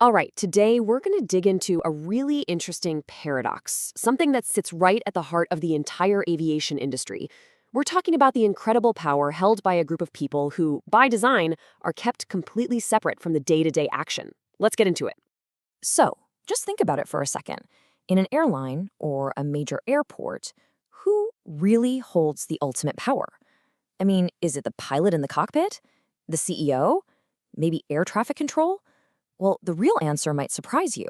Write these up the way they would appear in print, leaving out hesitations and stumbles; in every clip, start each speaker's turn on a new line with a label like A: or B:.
A: All right, today we're going to dig into a really interesting paradox, something that sits right at the heart of the entire aviation industry. We're talking about the incredible power held by a group of people who, by design, are kept completely separate from the day-to-day action. Let's get into it.
B: So, just think about it for a second. In an airline or a major airport, who really holds the ultimate power? I mean, is it the pilot in the cockpit? The CEO? Maybe air traffic control? Well, the real answer might surprise you.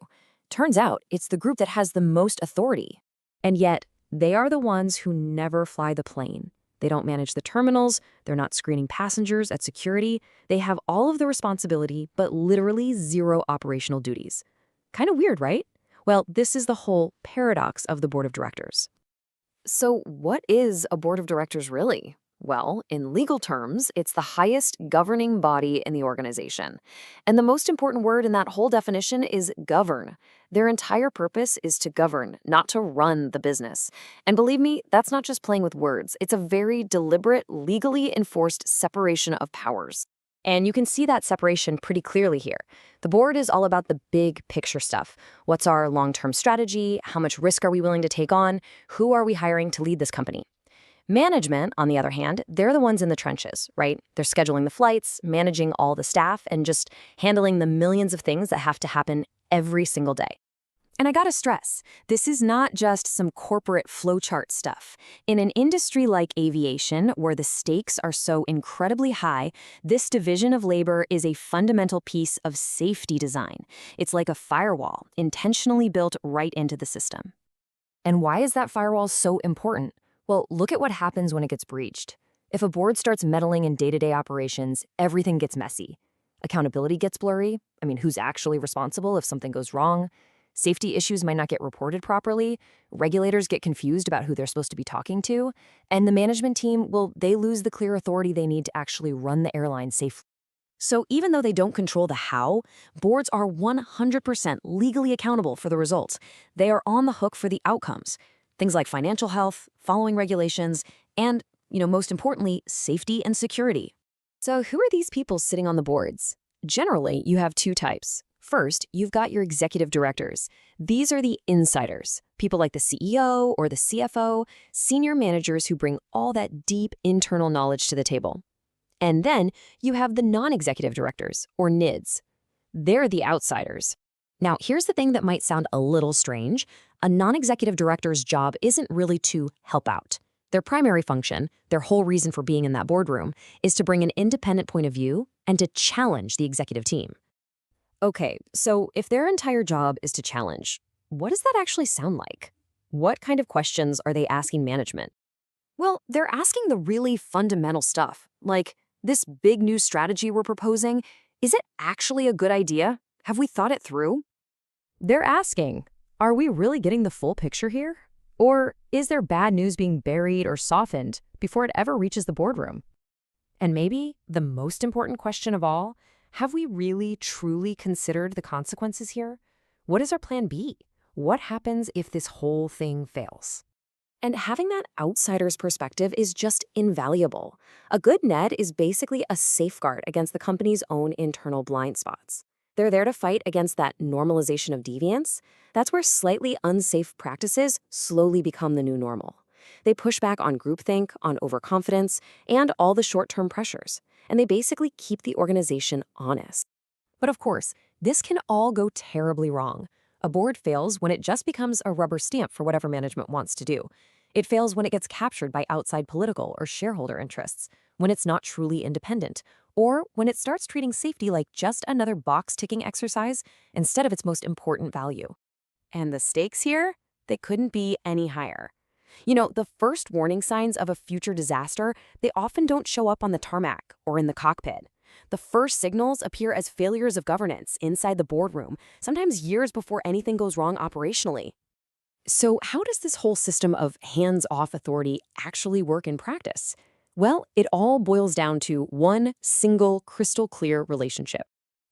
B: Turns out it's the group that has the most authority. And yet, they are the ones who never fly the plane. They don't manage the terminals, they're not screening passengers at security. They have all of the responsibility, but literally zero operational duties. Kind of weird, right? Well, this is the whole paradox of the board of directors.
A: So, what is a board of directors really? Well, in legal terms, it's the highest governing body in the organization. And the most important word in that whole definition is govern. Their entire purpose is to govern, not to run the business. And believe me, that's not just playing with words. It's a very deliberate, legally enforced separation of powers.
B: And you can see that separation pretty clearly here. The board is all about the big picture stuff. What's our long-term strategy? How much risk are we willing to take on? Who are we hiring to lead this company? Management, on the other hand, they're the ones in the trenches, right? They're scheduling the flights, managing all the staff, and just handling the millions of things that have to happen every single day. And I gotta stress, this is not just some corporate flowchart stuff. In an industry like aviation, where the stakes are so incredibly high, this division of labor is a fundamental piece of safety design. It's like a firewall, intentionally built right into the system. And why is that firewall so important? Well, look at what happens when it gets breached. If a board starts meddling in day-to-day operations, everything gets messy. Accountability gets blurry. Who's actually responsible if something goes wrong? Safety issues might not get reported properly, regulators get confused about who they're supposed to be talking to, and the management team, well, they lose the clear authority they need to actually run the airline safely. So even though they don't control the how, boards are 100% legally accountable for the results. They are on the hook for the outcomes. Things like financial health, following regulations, and, most importantly, safety and security. So who are these people sitting on the boards? Generally, you have two types. First, you've got your executive directors. These are the insiders, people like the CEO or the CFO, senior managers who bring all that deep internal knowledge to the table. And then you have the non-executive directors, or NEDs. They're the outsiders. Now, here's the thing that might sound a little strange. A non-executive director's job isn't really to help out. Their primary function, their whole reason for being in that boardroom, is to bring an independent point of view and to challenge the executive team. Okay, so if their entire job is to challenge, what does that actually sound like? What kind of questions are they asking management? Well, they're asking the really fundamental stuff, like, this big new strategy we're proposing, is it actually a good idea? Have we thought it through? They're asking, are we really getting the full picture here? Or is there bad news being buried or softened before it ever reaches the boardroom? And maybe the most important question of all, have we really, truly considered the consequences here? What is our plan B? What happens if this whole thing fails? And having that outsider's perspective is just invaluable. A good NED is basically a safeguard against the company's own internal blind spots. They're there to fight against that normalization of deviance. That's where slightly unsafe practices slowly become the new normal. They push back on groupthink, on overconfidence, and all the short-term pressures. And they basically keep the organization honest. But of course, this can all go terribly wrong. A board fails when it just becomes a rubber stamp for whatever management wants to do. It fails when it gets captured by outside political or shareholder interests, when it's not truly independent, or when it starts treating safety like just another box-ticking exercise instead of its most important value. And the stakes here? They couldn't be any higher. The first warning signs of a future disaster, they often don't show up on the tarmac or in the cockpit. The first signals appear as failures of governance inside the boardroom, sometimes years before anything goes wrong operationally. So how does this whole system of hands-off authority actually work in practice? Well, it all boils down to one single crystal clear relationship.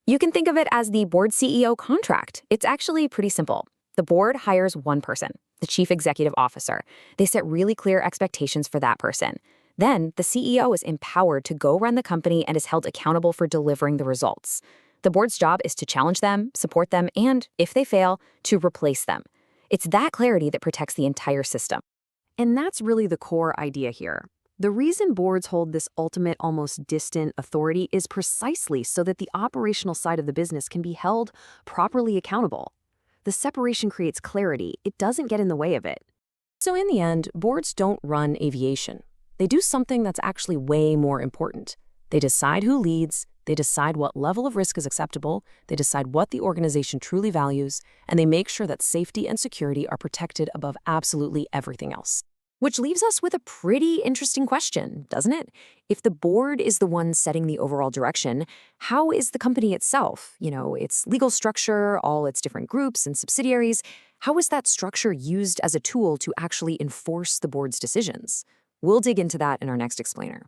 B: You can think of it as the board CEO contract. It's actually pretty simple. The board hires one person, the chief executive officer. They set really clear expectations for that person. Then the CEO is empowered to go run the company and is held accountable for delivering the results. The board's job is to challenge them, support them, and, if they fail, to replace them. It's that clarity that protects the entire system.
A: And that's really the core idea here. The reason boards hold this ultimate, almost distant authority is precisely so that the operational side of the business can be held properly accountable. The separation creates clarity. It doesn't get in the way of it.
B: So in the end, boards don't run aviation. They do something that's actually way more important. They decide who leads, they decide what level of risk is acceptable, they decide what the organization truly values, and they make sure that safety and security are protected above absolutely everything else.
A: Which leaves us with a pretty interesting question, doesn't it? If the board is the one setting the overall direction, how is the company itself, its legal structure, all its different groups and subsidiaries, how is that structure used as a tool to actually enforce the board's decisions? We'll dig into that in our next explainer.